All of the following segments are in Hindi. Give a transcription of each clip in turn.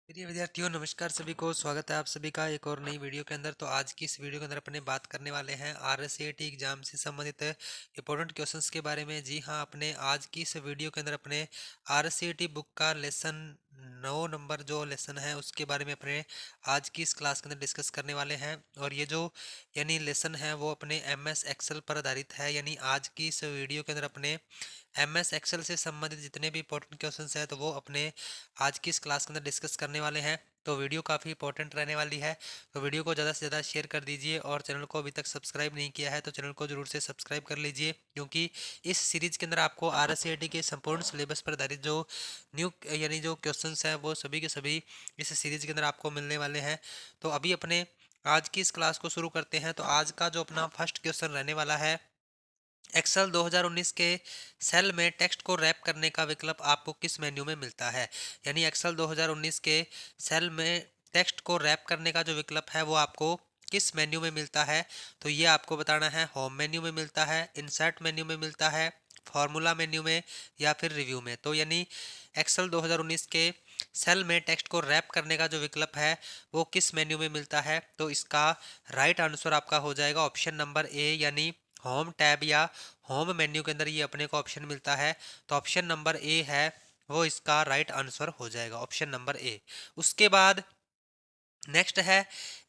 प्रिय विद्यार्थियों, नमस्कार सभी को। स्वागत है आप सभी का एक और नई वीडियो के अंदर। तो आज की इस वीडियो के अंदर अपने बात करने वाले हैं आरएसएटी एग्जाम से संबंधित इंपॉर्टेंट क्वेश्चंस के बारे में। जी हाँ, अपने आज की इस वीडियो के अंदर अपने आरएसएटी बुक का लेसन 9 नंबर जो लेसन है उसके बारे में अपने आज की इस क्लास के अंदर डिस्कस करने वाले हैं। और ये जो यानी लेसन है वो अपने एमएस एक्सेल पर आधारित है। यानी आज की इस वीडियो के अंदर अपने एमएस एक्सेल से संबंधित जितने भी इंपॉर्टेंट क्वेश्चंस हैं तो वो अपने आज की इस क्लास के अंदर डिस्कस करने वाले हैं। तो वीडियो काफ़ी इंपॉर्टेंट रहने वाली है। तो वीडियो को ज़्यादा से ज़्यादा शेयर कर दीजिए और चैनल को अभी तक सब्सक्राइब नहीं किया है तो चैनल को जरूर से सब्सक्राइब कर लीजिए, क्योंकि इस सीरीज के अंदर आपको आरएसएटी के संपूर्ण सिलेबस पर आधारित जो न्यू यानी जो क्वेश्चंस हैं वो सभी के सभी इस सीरीज के अंदर आपको मिलने वाले हैं। तो अभी अपने आज की इस क्लास को शुरू करते हैं। तो आज का जो अपना फर्स्ट क्वेश्चन रहने वाला है, एक्सेल 2019 के सेल में टेक्स्ट को रैप करने का विकल्प आपको किस मेन्यू में मिलता है। यानी एक्सेल 2019 के सेल में टेक्स्ट को रैप करने का जो विकल्प है वो आपको किस मेन्यू में मिलता है। तो ये आपको बताना है, होम मेन्यू में मिलता है, इंसर्ट मेन्यू में मिलता है, फॉर्मूला मेन्यू में या फिर रिव्यू में। तो यानी एक्सेल 2019 के सेल में टेक्स्ट को रैप करने का जो विकल्प है वो किस मेन्यू में मिलता है। तो इसका राइट आंसर आपका हो जाएगा ऑप्शन नंबर ए, यानी होम टैब या होम मेन्यू के अंदर ये अपने को ऑप्शन मिलता है। तो ऑप्शन नंबर ए है वो इसका राइट आंसर हो जाएगा, ऑप्शन नंबर ए। उसके बाद नेक्स्ट है,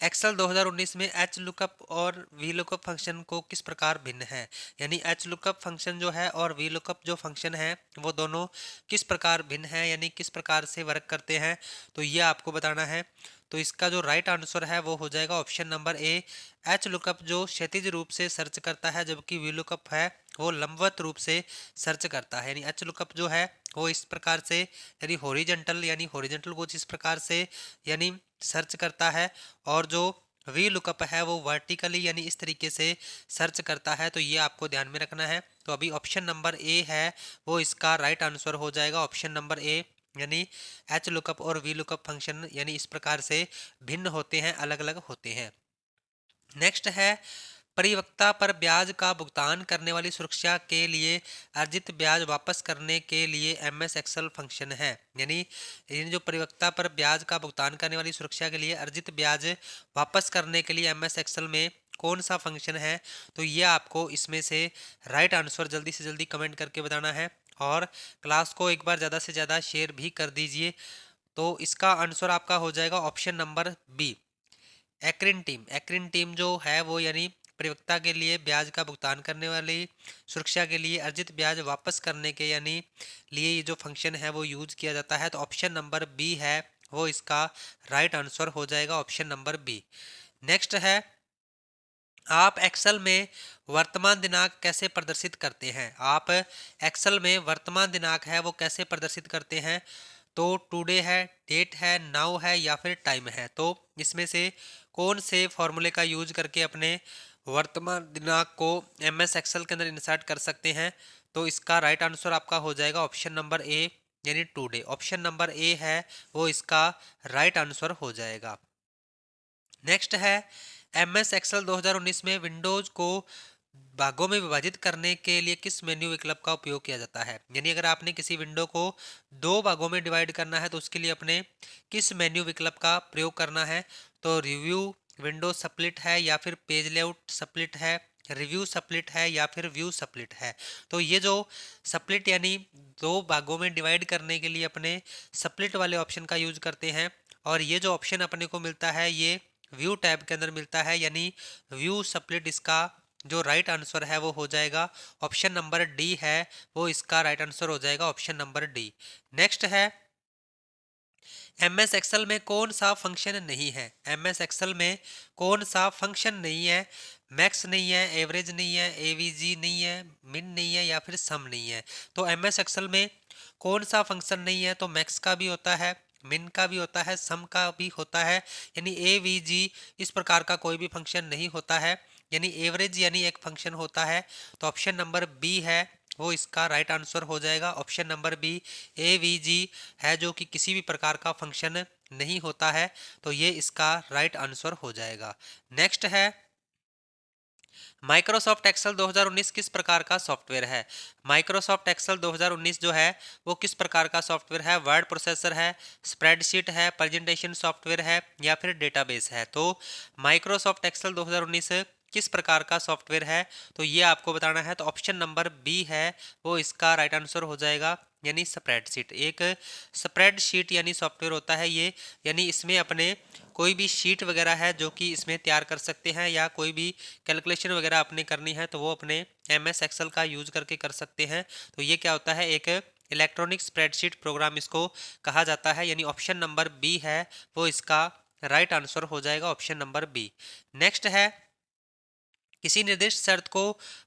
एक्सेल 2019 में एच लुकअप और वी लुकअप फंक्शन को किस प्रकार भिन्न है। यानी एच लुकअप फंक्शन जो है और वी लुकअप जो फंक्शन है वो दोनों किस प्रकार भिन्न है, यानी किस प्रकार से वर्क करते हैं। तो ये आपको बताना है। तो इसका जो राइट आंसर है वो हो जाएगा ऑप्शन नंबर ए। एच लुकअप जो क्षैतिज रूप से सर्च करता है, जबकि वी लुकअप है वो लंबवत रूप से सर्च करता है। यानी एच लुकअप जो है वो इस प्रकार से यानी हॉरिजॉन्टल वो इस प्रकार से यानी सर्च करता है, और जो वी लुकअप है वो वर्टिकली यानी इस तरीके से सर्च करता है। तो ये आपको ध्यान में रखना है। तो अभी ऑप्शन नंबर ए है वो इसका राइट आंसर हो जाएगा, ऑप्शन नंबर ए। यानी एच लुकअप और वी लुकअप फंक्शन यानी इस प्रकार से भिन्न होते हैं, अलग अलग होते हैं। नेक्स्ट है, परिपक्वता पर ब्याज का भुगतान करने वाली सुरक्षा के लिए अर्जित ब्याज वापस करने के लिए एमएस एक्सेल फंक्शन है। यानी इन जो परिपक्वता पर ब्याज का भुगतान करने वाली सुरक्षा के लिए अर्जित ब्याज वापस करने के लिए एमएस एक्सेल में कौन सा फंक्शन है। तो ये आपको इसमें से राइट आंसर जल्दी से जल्दी कमेंट करके बताना है, और क्लास को एक बार ज़्यादा से ज़्यादा शेयर भी कर दीजिए। तो इसका आंसर आपका हो जाएगा ऑप्शन नंबर बी, एक्रिन टीम। एक्रिन टीम जो है वो यानी परिपक्वता के लिए ब्याज का भुगतान करने वाली सुरक्षा के लिए अर्जित ब्याज वापस करने के यानी लिए ये जो फंक्शन है वो यूज किया जाता है। तो ऑप्शन नंबर बी है वो इसका राइट आंसर हो जाएगा, ऑप्शन नंबर बी। नेक्स्ट है, आप एक्सेल में वर्तमान दिनांक कैसे प्रदर्शित करते हैं। आप एक्सेल में वर्तमान दिनांक है वो कैसे प्रदर्शित करते हैं। तो टुडे है, डेट है, नाउ है या फिर टाइम है। तो इसमें से कौन से फॉर्मूले का यूज करके अपने वर्तमान दिनांक को एमएस एक्सेल के अंदर इंसर्ट कर सकते हैं। तो इसका राइट आंसर आपका हो जाएगा ऑप्शन नंबर ए, यानी टुडे। ऑप्शन नंबर ए है वो इसका राइट आंसर हो जाएगा। नेक्स्ट है, एमएस एक्सेल 2019 में विंडोज को भागों में विभाजित करने के लिए किस मेन्यू विकल्प का उपयोग किया जाता है। यानी अगर आपने किसी विंडो को दो भागों में डिवाइड करना है तो उसके लिए अपने किस मेन्यू विकल्प का प्रयोग करना है। तो रिव्यू विंडो स्प्लिट है या फिर पेज लेआउट स्प्लिट है, रिव्यू स्प्लिट है या फिर व्यू स्प्लिट है। तो ये जो स्प्लिट यानी दो भागों में डिवाइड करने के लिए अपने स्प्लिट वाले ऑप्शन का यूज करते हैं, और ये जो ऑप्शन अपने को मिलता है ये व्यू टैब के अंदर मिलता है। यानी व्यू स्प्लिट इसका जो राइट आंसर है वो हो जाएगा ऑप्शन नंबर डी है वो इसका राइट आंसर हो जाएगा, ऑप्शन नंबर डी। नेक्स्ट है, एमएस एक्सेल में कौन सा फंक्शन नहीं है। एमएस एक्सेल में कौन सा फंक्शन नहीं है। मैक्स नहीं है, एवरेज नहीं है, एवीजी नहीं है, मिन नहीं है या फिर सम नहीं है। तो एमएस एक्सेल में कौन सा फंक्शन नहीं है। तो मैक्स का भी होता है, मिन का भी होता है, सम का भी होता है, यानी एवीजी इस प्रकार का कोई भी फंक्शन नहीं होता है। यानी एवरेज यानी एक फंक्शन होता है। तो ऑप्शन नंबर बी है वो इसका राइट आंसर हो जाएगा, ऑप्शन नंबर बी एवीजी है जो कि किसी भी प्रकार का फंक्शन नहीं होता है। तो ये इसका राइट आंसर हो जाएगा। नेक्स्ट है, माइक्रोसॉफ्ट एक्सेल 2019 किस प्रकार का सॉफ्टवेयर है? माइक्रोसॉफ्ट एक्सेल 2019 जो है वो किस प्रकार का सॉफ्टवेयर है? वर्ड प्रोसेसर है, स्प्रेडशीट है, प्रेजेंटेशन सॉफ्टवेयर है या फिर डेटाबेस है? तो माइक्रोसॉफ्ट एक्सेल 2019 किस प्रकार का सॉफ्टवेयर है, तो ये आपको बताना है। तो ऑप्शन नंबर बी है वो इसका राइट आंसर हो जाएगा, यानी स्प्रेडशीट। एक स्प्रेडशीट यानी सॉफ्टवेयर होता है ये, यानी इसमें अपने कोई भी शीट वगैरह है जो कि इसमें तैयार कर सकते हैं, या कोई भी कैलकुलेशन वगैरह आपने करनी है तो वो अपने MS एक्सेल का यूज करके कर सकते हैं। तो ये क्या होता है, एक इलेक्ट्रॉनिक स्प्रेडशीट प्रोग्राम इसको कहा जाता है, यानी ऑप्शन नंबर बी है वो इसका राइट आंसर हो जाएगा, ऑप्शन नंबर बी। नेक्स्ट है, किसी निर्दिष्ट शर्त को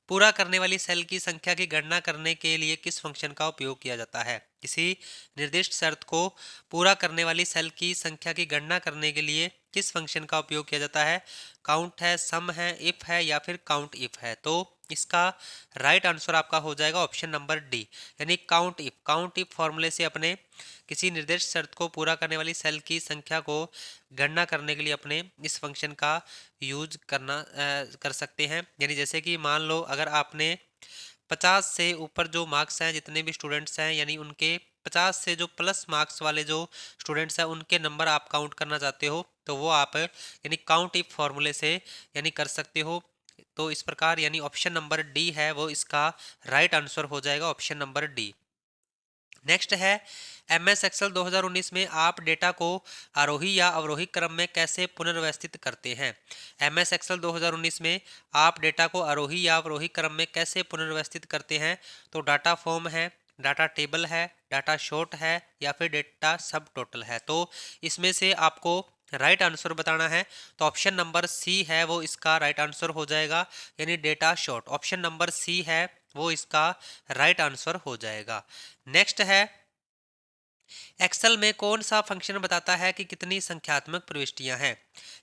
पूरा करने वाली सेल की संख्या की गणना करने के लिए किस फंक्शन का उपयोग किया जाता है? किसी निर्दिष्ट शर्त को पूरा करने वाली सेल की संख्या की गणना करने के लिए किस फंक्शन का उपयोग किया जाता है? काउंट है, सम है, इफ है या फिर काउंट इफ है? तो इसका राइट आंसर आपका हो जाएगा ऑप्शन नंबर डी, यानी काउंट इफ। काउंट इफ फॉर्मूले से अपने किसी निर्दिष्ट शर्त को पूरा करने वाली सेल की संख्या को गणना करने के लिए अपने इस फंक्शन का यूज कर सकते हैं। यानी जैसे कि मान लो अगर आपने 50 से ऊपर जो मार्क्स हैं, जितने भी स्टूडेंट्स हैं, यानी उनके 50 से जो प्लस मार्क्स वाले जो स्टूडेंट्स हैं उनके नंबर आप काउंट करना चाहते हो, तो वो आप यानी काउंट इफ फॉर्मूले से यानी कर सकते हो। तो इस प्रकार यानी ऑप्शन नंबर डी है वो इसका राइट आंसर हो जाएगा, ऑप्शन नंबर डी। नेक्स्ट है, MS एक्सेल 2019 में आप डेटा को आरोही या अवरोही क्रम में कैसे पुनर्व्यवस्थित करते हैं? MS एक्सेल 2019 में आप डेटा को आरोही या अवरोही क्रम में कैसे पुनर्व्यवस्थित करते हैं? तो डाटा फॉर्म है, डाटा टेबल है, डाटा शॉर्ट है या फिर डेटा सब टोटल है? तो इसमें से आपको राइट आंसर बताना है। तो ऑप्शन नंबर सी है वो इसका राइट आंसर हो जाएगा, यानी data sort. Option number C है वो इसका राइट आंसर हो जाएगा। नेक्स्ट है, एक्सेल में कौन सा फंक्शन बताता है कि कितनी संख्यात्मक प्रविष्टियां हैं?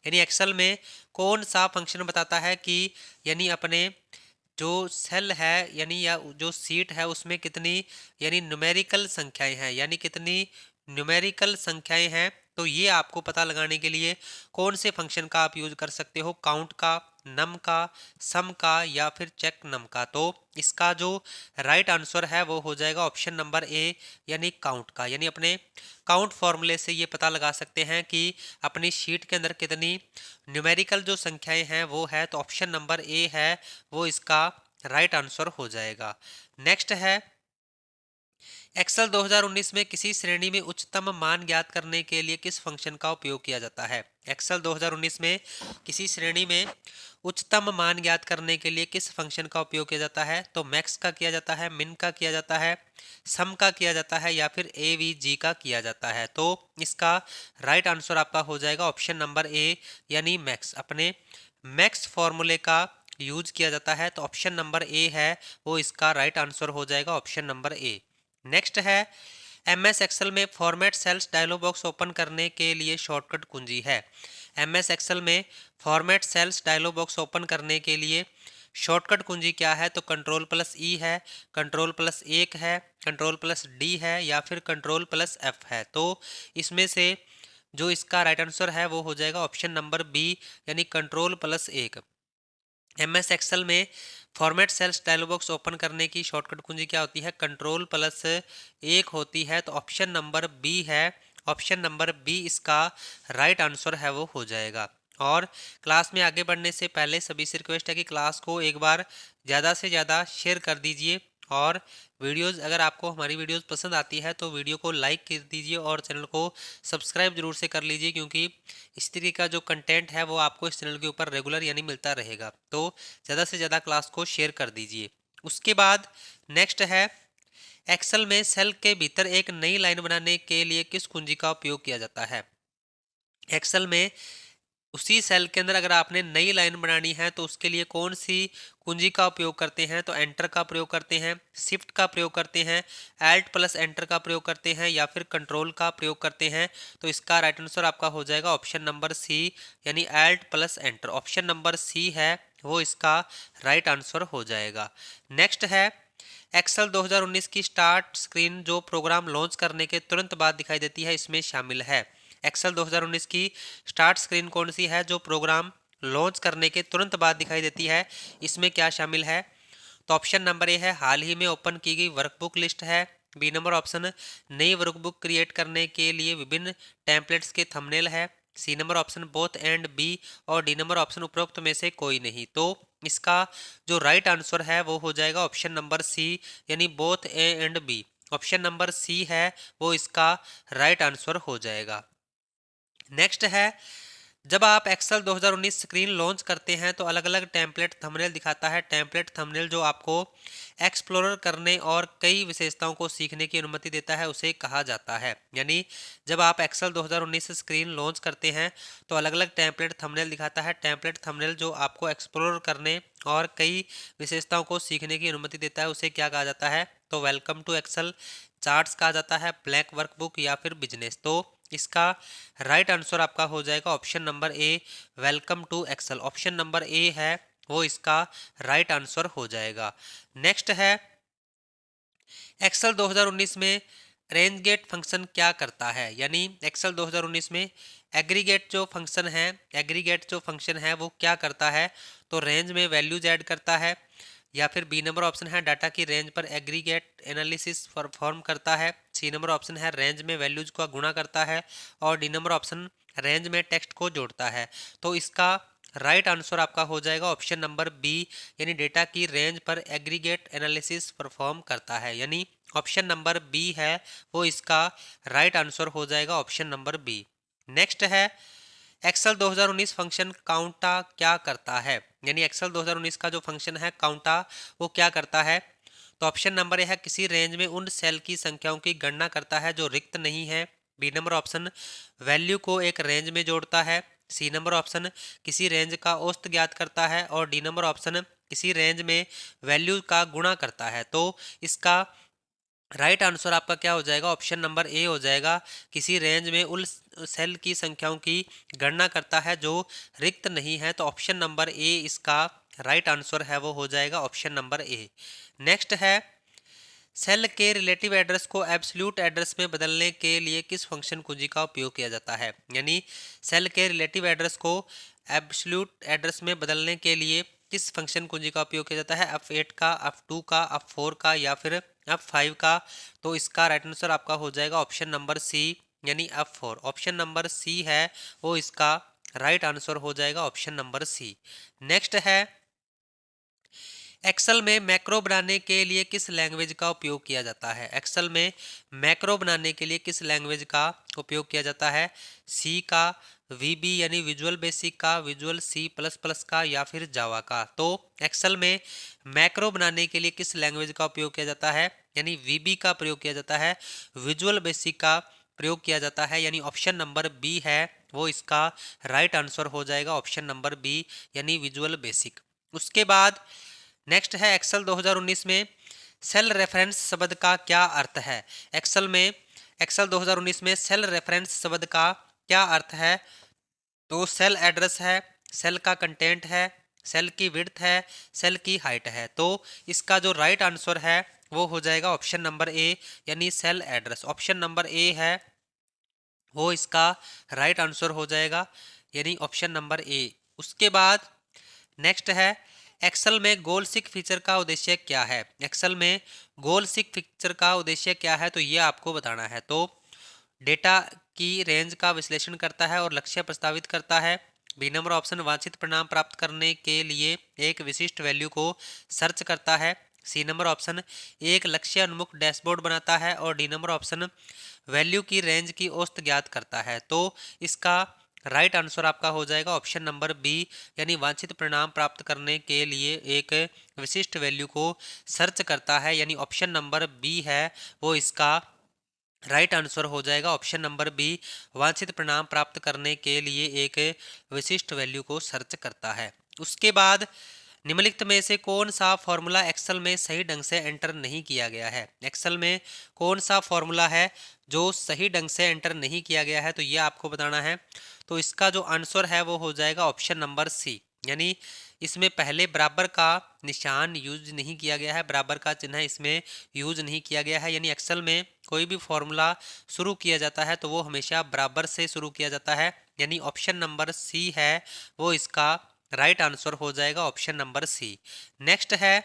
यानी एक्सेल में कौन सा फंक्शन बताता है कि यानी अपने जो सेल है यानी या जो सीट है उसमें कितनी यानी न्यूमेरिकल संख्याएं हैं, यानी कितनी न्यूमेरिकल संख्याएं हैं? तो ये आपको पता लगाने के लिए कौन से फंक्शन का आप यूज कर सकते हो? काउंट का, नम का, सम का या फिर चेक नम का? तो इसका जो राइट आंसर है वो हो जाएगा ऑप्शन नंबर ए, यानी काउंट का। यानी अपने काउंट फॉर्मूले से ये पता लगा सकते हैं कि अपनी शीट के अंदर कितनी न्यूमेरिकल जो संख्याएं हैं वो है। तो ऑप्शन नंबर ए है वो इसका राइट आंसर हो जाएगा। नेक्स्ट है, एक्सेल 2019 में किसी श्रेणी में उच्चतम मान ज्ञात करने के लिए किस फंक्शन का उपयोग किया जाता है? एक्सेल 2019 में किसी श्रेणी में उच्चतम मान ज्ञात करने के लिए किस फंक्शन का उपयोग किया जाता है? तो मैक्स का किया जाता है, मिन का किया जाता है, सम का किया जाता है या फिर AVG का किया जाता है? तो इसका राइट आंसर आपका हो जाएगा ऑप्शन नंबर ए, यानी मैक्स। अपने मैक्स फॉर्मूले का यूज किया जाता है, तो ऑप्शन नंबर ए है वो इसका राइट आंसर हो जाएगा, ऑप्शन नंबर ए। नेक्स्ट है, MS एक्सेल में format cells dialog box open करने के लिए शॉर्टकट कुंजी है? MS एक्सेल में format cells dialog box open करने के लिए शॉर्टकट कुंजी क्या है? तो कंट्रोल+E है, कंट्रोल+1 है, कंट्रोल+D है या फिर कंट्रोल+F है? तो इसमें से जो इसका राइट आंसर है वो हो जाएगा ऑप्शन नंबर बी, यानी कंट्रोल+1। MS एक्सेल में format cells dialog box open करने की शॉर्टकट कुंजी क्या होती है? कंट्रोल+1 होती है। तो ऑप्शन नंबर बी है, ऑप्शन नंबर बी इसका राइट आंसर है वो हो जाएगा। और क्लास में आगे बढ़ने से पहले सभी से रिक्वेस्ट है कि क्लास को एक बार ज़्यादा से ज़्यादा शेयर कर दीजिए, और वीडियोस अगर आपको हमारी वीडियोस पसंद आती है तो वीडियो को लाइक कर दीजिए और चैनल को सब्सक्राइब जरूर से कर लीजिए, क्योंकि इस तरीके का जो कंटेंट है वो आपको इस चैनल के ऊपर रेगुलर यानी मिलता रहेगा। तो ज़्यादा से ज़्यादा क्लास को शेयर कर दीजिए। उसके बाद नेक्स्ट है, एक्सेल में सेल के भीतर एक नई लाइन बनाने के लिए किस कुंजी का उपयोग किया जाता है? एक्सेल में उसी सेल के अंदर अगर आपने नई लाइन बनानी है तो उसके लिए कौन सी कुंजी का उपयोग करते हैं? तो एंटर का प्रयोग करते हैं, शिफ्ट का प्रयोग करते हैं, Alt+Enter का प्रयोग करते हैं या फिर कंट्रोल का प्रयोग करते हैं? तो इसका राइट आंसर आपका हो जाएगा ऑप्शन नंबर सी, यानी Alt+Enter। ऑप्शन नंबर सी है वो इसका राइट आंसर हो जाएगा। नेक्स्ट है, एक्सेल 2019 की स्टार्ट स्क्रीन जो प्रोग्राम लॉन्च करने के तुरंत बाद दिखाई देती है इसमें शामिल है? एक्सेल 2019 की स्टार्ट स्क्रीन कौन सी है जो प्रोग्राम लॉन्च करने के तुरंत बाद दिखाई देती है, इसमें क्या शामिल है? तो ऑप्शन नंबर ए है हाल ही में ओपन की गई वर्कबुक लिस्ट है। बी नंबर ऑप्शन नई वर्कबुक क्रिएट करने के लिए विभिन्न टेम्पलेट्स के थंबनेल है। C number option both and B. और डी नंबर ऑप्शन उपरोक्त में से कोई नहीं। तो इसका जो राइट आंसर है वो हो जाएगा ऑप्शन नंबर सी, यानी both A and B. Option number C है वो इसका राइट आंसर हो जाएगा। नेक्स्ट है, जब आप एक्सेल 2019 स्क्रीन लॉन्च करते हैं तो अलग अलग टेम्पलेट थंबनेल दिखाता है। टेम्पलेट थंबनेल जो आपको एक्सप्लोरर करने और कई विशेषताओं को सीखने की अनुमति देता है उसे कहा जाता है। यानी जब आप एक्सेल 2019 स्क्रीन लॉन्च करते हैं तो अलग अलग टेम्पलेट थंबनेल दिखाता है। टेम्पलेट थंबनेल जो आपको एक्सप्लोर करने और कई विशेषताओं को सीखने की अनुमति देता है उसे क्या कहा जाता है? तो वेलकम टू एक्सेल, चार्ट्स कहा जाता है, ब्लैक वर्कबुक या फिर बिजनेस। तो इसका राइट आंसर आपका हो जाएगा option number A, welcome to Excel. Option number A है वो इसका राइट आंसर हो जाएगा। नेक्स्ट है, एक्सेल 2019 में रेंज गेट फंक्शन क्या करता है? यानी एक्सेल 2019 में एग्रीगेट जो फंक्शन है, एग्रीगेट जो फंक्शन है वो क्या करता है? तो रेंज में वैल्यूज ऐड करता है, या फिर बी नंबर ऑप्शन है डाटा की रेंज पर एग्रीगेट एनालिसिस परफॉर्म करता है। सी नंबर ऑप्शन है रेंज में वैल्यूज का गुणा करता है। और डी नंबर ऑप्शन रेंज में टेक्स्ट को जोड़ता है। तो इसका राइट आंसर आपका हो जाएगा ऑप्शन नंबर बी, यानी डेटा की रेंज पर एग्रीगेट एनालिसिस परफॉर्म करता है। यानी ऑप्शन नंबर बी है वो इसका राइट आंसर हो जाएगा, ऑप्शन नंबर बी। नेक्स्ट है, एक्सेल 2019 फंक्शन काउंटा क्या करता है? यानी एक्सेल 2019 का जो फंक्शन है काउंटा वो क्या करता है? तो ऑप्शन नंबर ए है किसी रेंज में उन सेल की संख्याओं की गणना करता है जो रिक्त नहीं है। बी नंबर ऑप्शन वैल्यू को एक रेंज में जोड़ता है। सी नंबर ऑप्शन किसी रेंज का औसत ज्ञात करता है। और डी नंबर ऑप्शन किसी रेंज में वैल्यू का गुणा करता है। तो इसका राइट आंसर आपका क्या हो जाएगा? ऑप्शन नंबर ए हो जाएगा, किसी रेंज में उन सेल की संख्याओं की गणना करता है जो रिक्त नहीं है। तो ऑप्शन नंबर ए इसका राइट आंसर है वो हो जाएगा, ऑप्शन नंबर ए। नेक्स्ट है, सेल के रिलेटिव एड्रेस को एब्सोल्यूट एड्रेस में बदलने के लिए किस फंक्शन कुंजी का उपयोग किया जाता है? यानी सेल के रिलेटिव एड्रेस को एब्सोल्यूट एड्रेस में बदलने के लिए किस फंक्शन कुंजी का उपयोग किया जाता है? F8 का, F2 का, F4 का या फिर F5 का? तो इसका राइट आंसर आपका हो जाएगा ऑप्शन नंबर सी, यानी F4। ऑप्शन नंबर सी है वो इसका राइट आंसर हो जाएगा, ऑप्शन नंबर सी। नेक्स्ट है, एक्सेल में मैक्रो बनाने के लिए किस लैंग्वेज का उपयोग किया जाता है? एक्सेल में मैक्रो बनाने के लिए किस लैंग्वेज का उपयोग किया जाता है? सी का, वीबी यानी विजुअल बेसिक का, विजुअल सी प्लस प्लस का या फिर जावा का? तो एक्सेल में मैक्रो बनाने के लिए किस लैंग्वेज का उपयोग किया जाता है? यानी वीबी का प्रयोग किया जाता है, विजुअल बेसिक का प्रयोग किया जाता है। यानी ऑप्शन नंबर बी है वो इसका राइट आंसर हो जाएगा, ऑप्शन नंबर बी, यानी विजुअल बेसिक। उसके बाद नेक्स्ट है, एक्सेल 2019 में सेल रेफरेंस शब्द का क्या अर्थ है? एक्सेल में एक्सेल 2019 में सेल रेफरेंस शब्द का क्या अर्थ है? तो सेल एड्रेस है, सेल का कंटेंट है, सेल की विड्थ है, सेल की हाइट है। तो इसका जो राइट आंसर है वो हो जाएगा ऑप्शन नंबर ए, यानी cell address. Option number A है वो इसका राइट आंसर हो जाएगा, यानी ऑप्शन नंबर ए। उसके बाद नेक्स्ट है, एक्सेल में गोल सीक फीचर का उद्देश्य क्या है? एक्सेल में गोल सीक फीचर का उद्देश्य क्या है? तो ये आपको बताना है। तो डेटा की रेंज का विश्लेषण करता है और लक्ष्य प्रस्तावित करता है। बी नंबर ऑप्शन वांछित परिणाम प्राप्त करने के लिए एक विशिष्ट वैल्यू को सर्च करता है। सी नंबर ऑप्शन एक लक्ष्य उन्मुख डैशबोर्ड बनाता है। और डी नंबर ऑप्शन वैल्यू की रेंज की औसत ज्ञात करता है। तो इसका राइट आंसर आपका हो जाएगा ऑप्शन नंबर बी, यानी वांछित परिणाम प्राप्त करने के लिए एक विशिष्ट वैल्यू को सर्च करता है। यानी ऑप्शन नंबर बी है वो इसका राइट आंसर हो जाएगा, ऑप्शन नंबर बी, वांछित परिणाम प्राप्त करने के लिए एक विशिष्ट वैल्यू को सर्च करता है। उसके बाद निम्नलिखित में से कौन सा फॉर्मूला एक्सेल में सही ढंग से एंटर नहीं किया गया है? एक्सेल में कौन सा फॉर्मूला है जो सही ढंग से एंटर नहीं किया गया है? तो ये आपको बताना है। तो इसका जो आंसर है वो हो जाएगा ऑप्शन नंबर सी, यानी इसमें पहले बराबर का निशान यूज नहीं किया गया है, बराबर का चिन्ह इसमें यूज नहीं किया गया है। यानी एक्सेल में कोई भी फॉर्मूला शुरू किया जाता है तो वो हमेशा बराबर से शुरू किया जाता है। यानी ऑप्शन नंबर सी है वो इसका राइट आंसर हो जाएगा ऑप्शन नंबर सी। नेक्स्ट है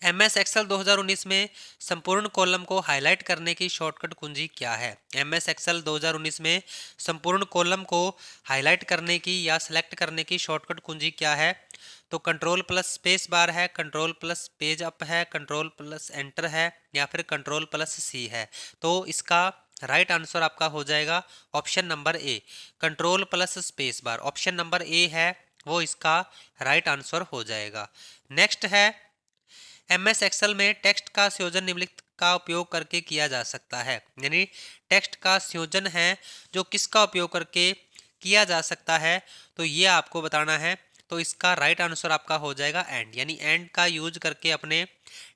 MS एक्सेल 2019 में संपूर्ण कॉलम को हाईलाइट करने की शॉर्टकट कुंजी क्या है? MS एक्सेल 2019 में संपूर्ण कॉलम को हाईलाइट करने की या सिलेक्ट करने की शॉर्टकट कुंजी क्या है? तो कंट्रोल प्लस स्पेस बार है, कंट्रोल प्लस पेज अप है, कंट्रोल प्लस एंटर है, या फिर कंट्रोल प्लस सी है। तो इसका राइट आंसर आपका हो जाएगा option number A, control plus space bar. Option number A है वो इसका राइट आंसर हो जाएगा। नेक्स्ट है MS एक्सेल में टेक्स्ट का संयोजन निम्नलिखित का उपयोग करके किया जा सकता है। यानी टेक्स्ट का संयोजन है जो किसका उपयोग करके किया जा सकता है, तो ये आपको बताना है। तो इसका राइट आंसर आपका हो जाएगा एंड, यानी एंड का यूज करके अपने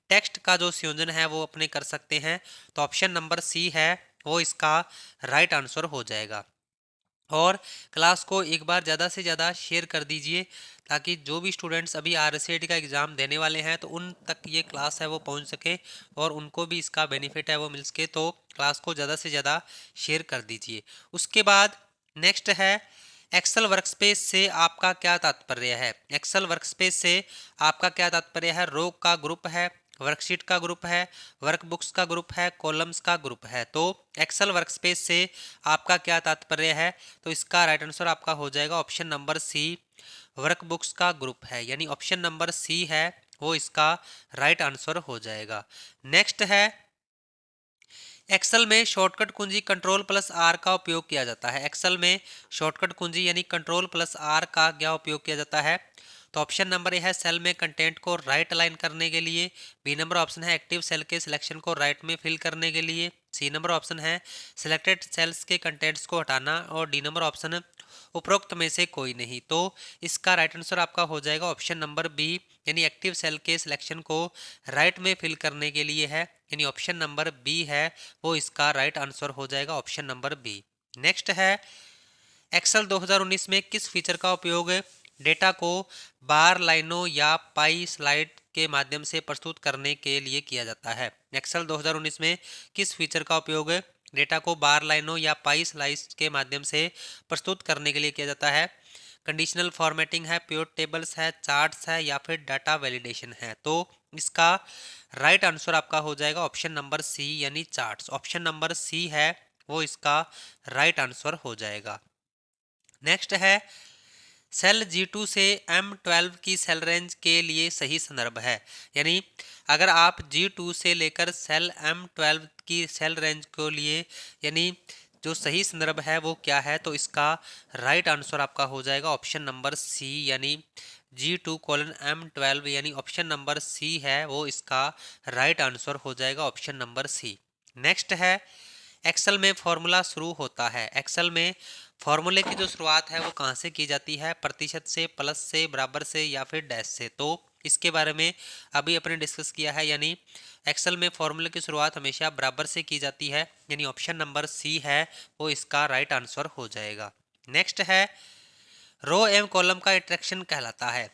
टेक्स्ट का जो संयोजन है वो अपने कर सकते हैं। तो ऑप्शन नंबर सी है वो इसका राइट आंसर हो जाएगा। और क्लास को एक बार ज़्यादा से ज़्यादा शेयर कर दीजिए ताकि जो भी स्टूडेंट्स अभी RSAT का एग्ज़ाम देने वाले हैं तो उन तक ये क्लास है वो पहुंच सके और उनको भी इसका बेनिफिट है वो मिल सके। तो क्लास को ज़्यादा से ज़्यादा शेयर कर दीजिए। उसके बाद नेक्स्ट है एक्सेल वर्कस्पेस से आपका क्या तात्पर्य है? एक्सेल वर्कस्पेस से आपका क्या तात्पर्य है? रो का ग्रुप है, वर्कशीट का ग्रुप है, वर्कबुक्स का ग्रुप है, कॉलम्स का ग्रुप है। तो एक्सेल वर्कस्पेस से आपका क्या तात्पर्य है? तो इसका राइट आंसर आपका हो जाएगा ऑप्शन नंबर सी, वर्कबुक्स का ग्रुप है। यानी ऑप्शन नंबर सी है वो इसका राइट आंसर हो जाएगा। नेक्स्ट है एक्सेल में शॉर्टकट कुंजी कंट्रोल प्लस आर का उपयोग किया जाता है। एक्सेल में शॉर्टकट कुंजी यानी कंट्रोल प्लस आर का क्या उपयोग किया जाता है? तो ऑप्शन नंबर ए है सेल में कंटेंट को राइट अलाइन करने के लिए, बी नंबर ऑप्शन है एक्टिव सेल के सिलेक्शन को राइट में फिल करने के लिए, सी नंबर ऑप्शन है सिलेक्टेड सेल्स के कंटेंट्स को हटाना, और डी नंबर ऑप्शन उपरोक्त में से कोई नहीं। तो इसका राइट आंसर आपका हो जाएगा ऑप्शन नंबर बी, यानी एक्टिव सेल के सिलेक्शन को राइट में फिल करने के लिए है। यानी ऑप्शन नंबर बी है वो इसका राइट आंसर हो जाएगा ऑप्शन नंबर बी। नेक्स्ट है एक्सेल 2019 में किस फीचर का उपयोग डेटा को बार, लाइनों या पाई स्लाइड के माध्यम से प्रस्तुत करने के लिए किया जाता है? एक्सेल 2019 में किस फीचर का उपयोग डेटा को बार, लाइनों या पाई स्लाइड्स के माध्यम से प्रस्तुत करने के लिए किया जाता है? कंडीशनल फॉर्मेटिंग है, प्योर टेबल्स है, चार्ट्स है, या फिर डाटा वैलिडेशन है? तो इसका राइट आंसर आपका हो जाएगा ऑप्शन नंबर सी, यानी चार्ट्स। ऑप्शन नंबर सी है वो इसका राइट आंसर हो जाएगा। नेक्स्ट है सेल G2 से M12 की सेल रेंज के लिए सही संदर्भ है। यानी अगर आप G2 से लेकर सेल M12 की सेल रेंज को लिए, यानी जो सही संदर्भ है वो क्या है? तो इसका राइट आंसर आपका हो जाएगा ऑप्शन नंबर सी, यानी G2:M12, यानी ऑप्शन नंबर सी है वो इसका राइट आंसर हो जाएगा ऑप्शन नंबर सी। नेक्स्ट है एक्सेल में फॉर्मूला शुरू होता है। एक्सेल में फॉर्मूले की जो शुरुआत है वो कहाँ से की जाती है? प्रतिशत से, प्लस से, बराबर से, या फिर डैश से? तो इसके बारे में अभी अपने डिस्कस किया है। यानी एक्सेल में फॉर्मूले की शुरुआत हमेशा बराबर से की जाती है। यानी ऑप्शन नंबर सी है वो इसका राइट आंसर हो जाएगा। नेक्स्ट है रो एवं कॉलम का इंटरेक्शन कहलाता है।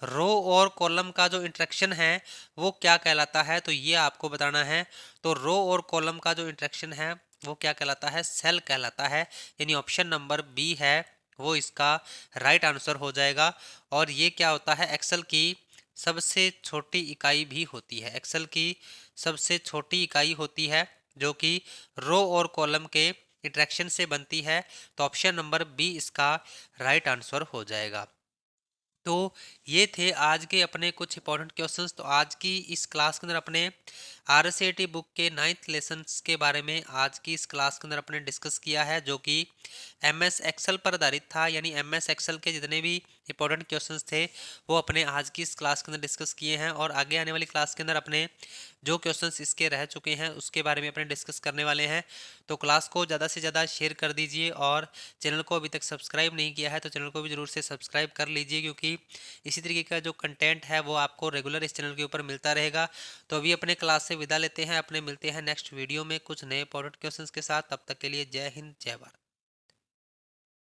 रो और कॉलम का जो इंटरेक्शन है वो क्या कहलाता है? तो ये आपको बताना है। तो रो और कॉलम का जो इंटरेक्शन है वो क्या कहलाता है? सेल कहलाता है। यानी ऑप्शन नंबर बी है वो इसका राइट आंसर हो जाएगा। और ये क्या होता है? एक्सेल की सबसे छोटी इकाई भी होती है। एक्सेल की सबसे छोटी इकाई होती है जो कि रो और कॉलम के इंटरेक्शन से बनती है। तो ऑप्शन नंबर बी इसका राइट आंसर हो जाएगा। तो ये थे आज के अपने कुछ इंपॉर्टेंट क्वेश्चंस। तो आज की इस क्लास के अंदर अपने RSAT बुक के 9th लेसन्स के बारे में आज की इस क्लास के अंदर अपने डिस्कस किया है, जो कि MS एक्सेल पर आधारित था। यानी MS एक्सेल के जितने भी इंपॉर्टेंट क्वेश्चंस थे वो अपने आज की इस क्लास के अंदर डिस्कस किए हैं, और आगे आने वाली क्लास के अंदर अपने जो क्वेश्चंस इसके रह चुके हैं उसके बारे में अपने डिस्कस करने वाले हैं। तो क्लास को ज़्यादा से ज़्यादा शेयर कर दीजिए, और चैनल को अभी तक सब्सक्राइब नहीं किया है तो चैनल को भी ज़रूर से सब्सक्राइब कर लीजिए, क्योंकि इसी तरीके का जो कंटेंट है वो आपको रेगुलर इस चैनल के ऊपर मिलता रहेगा। तो अभी अपने क्लास से विदा लेते हैं, अपने मिलते हैं नेक्स्ट वीडियो में कुछ नए इंपॉर्टेंट क्वेश्चंस के साथ। तब तक के लिए जय हिंद, जय भारत।